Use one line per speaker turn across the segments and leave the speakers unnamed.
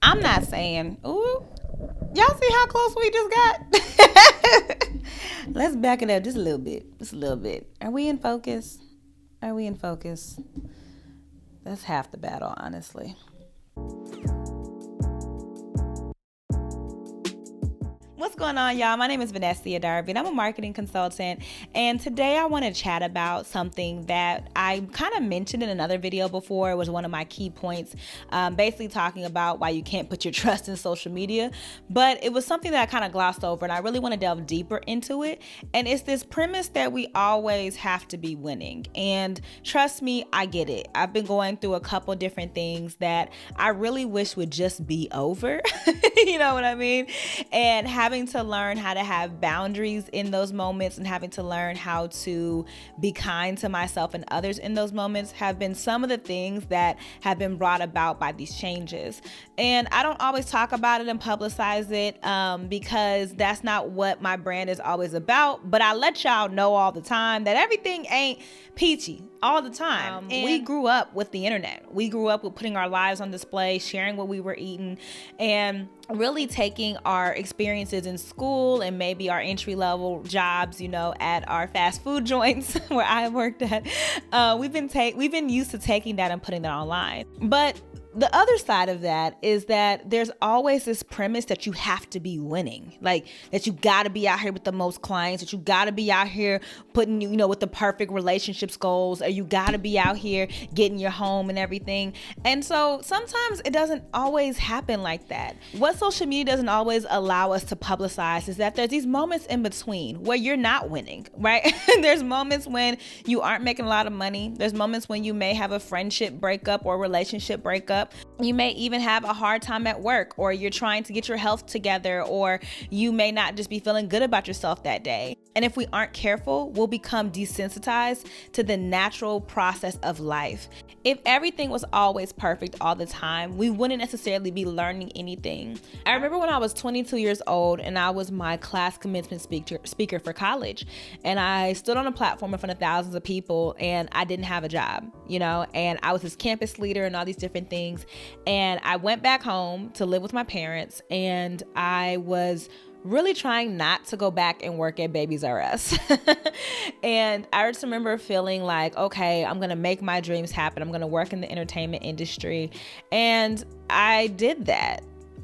I'm not saying, ooh, y'all see how close we just got? Let's back it up just a little bit. Just a little bit. Are we in focus? Are we in focus? That's half the battle, honestly. What's going on, y'all? My name is Vannesia Darby, and I'm a marketing consultant. And today I want to chat about something that I kind of mentioned in another video before. It was one of my key points, basically talking about why you can't put your trust in social media. But it was something that I kind of glossed over, and I really want to delve deeper into it. And it's this premise that we always have to be winning. And trust me, I get it. I've been going through a couple different things that I really wish would just be over. You know what I mean? And having to learn how to have boundaries in those moments and having to learn how to be kind to myself and others in those moments have been some of the things that have been brought about by these changes. And I don't always talk about it and publicize it because that's not what my brand is always about. But I let y'all know all the time that everything ain't peachy all the time. We grew up with the internet. We grew up with putting our lives on display, sharing what we were eating, and really taking our experiences in school and maybe our entry-level jobs, at our fast food joints where I worked at. We've been used to taking that and putting that online. But the other side of that is that there's always this premise that you have to be winning, like that you got to be out here with the most clients, that you got to be out here putting, with the perfect relationships goals, or you got to be out here getting your home and everything. And so sometimes it doesn't always happen like that. What social media doesn't always allow us to publicize is that there's these moments in between where you're not winning, right? There's moments when you aren't making a lot of money. There's moments when you may have a friendship breakup or relationship breakup. You may even have a hard time at work, or you're trying to get your health together, or you may not just be feeling good about yourself that day. And if we aren't careful, we'll become desensitized to the natural process of life. If everything was always perfect all the time, we wouldn't necessarily be learning anything. I remember when I was 22 years old and I was my class commencement speaker for college. And I stood on a platform in front of thousands of people and I didn't have a job, and I was this campus leader and all these different things. And I went back home to live with my parents, and I was really trying not to go back and work at Babies R Us. And I just remember feeling like, okay, I'm going to make my dreams happen. I'm going to work in the entertainment industry. And I did that.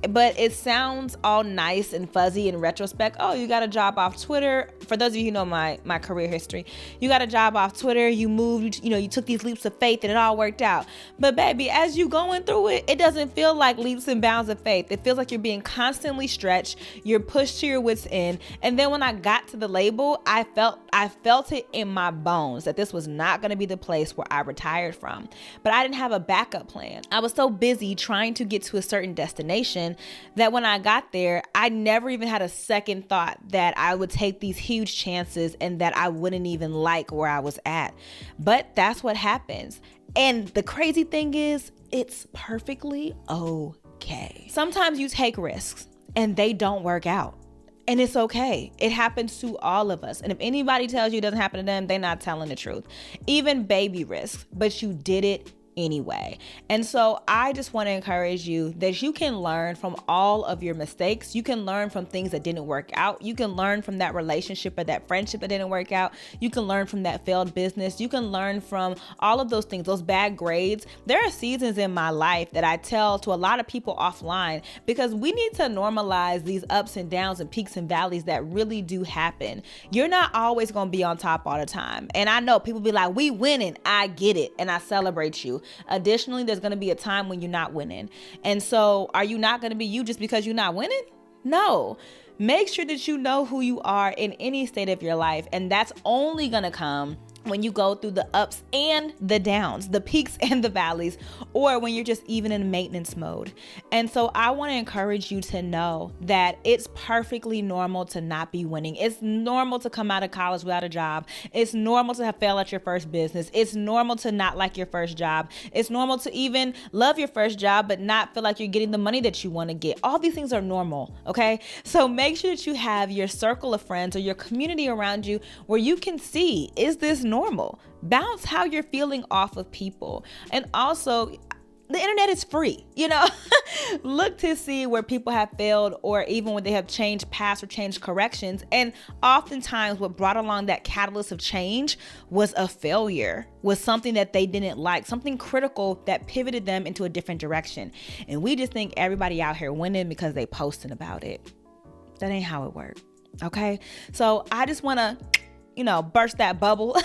But it sounds all nice and fuzzy in retrospect. Oh, you got a job off Twitter. For those of you who know my career history, you got a job off Twitter, you moved, you took these leaps of faith and it all worked out. But baby, as you going through it, it doesn't feel like leaps and bounds of faith. It feels like you're being constantly stretched. You're pushed to your wits' end. And then when I got to the label, I felt it in my bones that this was not going to be the place where I retired from. But I didn't have a backup plan. I was so busy trying to get to a certain destination that when I got there, I never even had a second thought that I would take these huge chances and that I wouldn't even like where I was at. But that's what happens. And the crazy thing is, it's perfectly okay. Sometimes you take risks and they don't work out. And it's okay. It happens to all of us. And if anybody tells you it doesn't happen to them, they're not telling the truth. Even baby risks, but you did it anyway. And so I just want to encourage you that you can learn from all of your mistakes. You can learn from things that didn't work out. You can learn from that relationship or that friendship that didn't work out. You can learn from that failed business. You can learn from all of those things, those bad grades. There are seasons in my life that I tell to a lot of people offline because we need to normalize these ups and downs and peaks and valleys that really do happen. You're not always going to be on top all the time. And I know people be like, we winning. I get it. And I celebrate you. Additionally, there's going to be a time when you're not winning. And so are you not going to be you just because you're not winning? No. Make sure that you know who you are in any state of your life. And that's only going to come when you go through the ups and the downs, the peaks and the valleys, or when you're just even in maintenance mode. And so I want to encourage you to know that it's perfectly normal to not be winning. It's normal to come out of college without a job. It's normal to have failed at your first business. It's normal to not like your first job. It's normal to even love your first job, but not feel like you're getting the money that you want to get. All these things are normal, okay? So make sure that you have your circle of friends or your community around you where you can see, is this normal? Bounce how you're feeling off of people. And also, the internet is free, you know. Look to see where people have failed, or even when they have changed paths or changed corrections. And oftentimes what brought along that catalyst of change was a failure, was something that they didn't like, something critical that pivoted them into a different direction. And we just think everybody out here winning because they posting about it. That ain't how it works. Okay. So I just want to, burst that bubble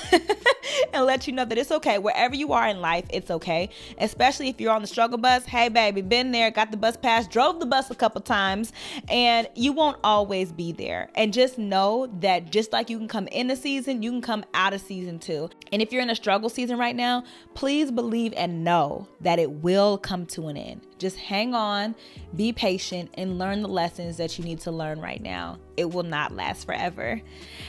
and let you know that it's okay. Wherever you are in life, it's okay. Especially if you're on the struggle bus. Hey, baby, been there, got the bus pass, drove the bus a couple times, and you won't always be there. And just know that just like you can come in a season, you can come out of season too. And if you're in a struggle season right now, please believe and know that it will come to an end. Just hang on, be patient, and learn the lessons that you need to learn right now. It will not last forever.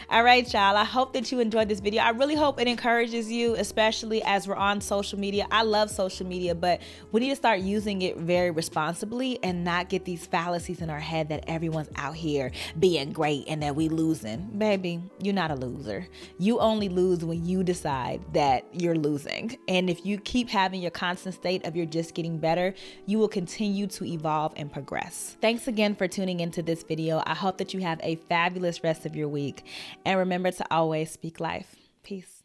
All right, y'all. I hope that you enjoyed this video. I really hope it encourages you, especially as we're on social media. I love social media, but we need to start using it very responsibly and not get these fallacies in our head that everyone's out here being great and that we losing. Baby, you're not a loser. You only lose when you decide that you're losing. And if you keep having your constant state of you're just getting better, you will continue to evolve and progress. Thanks again for tuning into this video. I hope that you have a fabulous rest of your week. And remember to always speak life. Peace.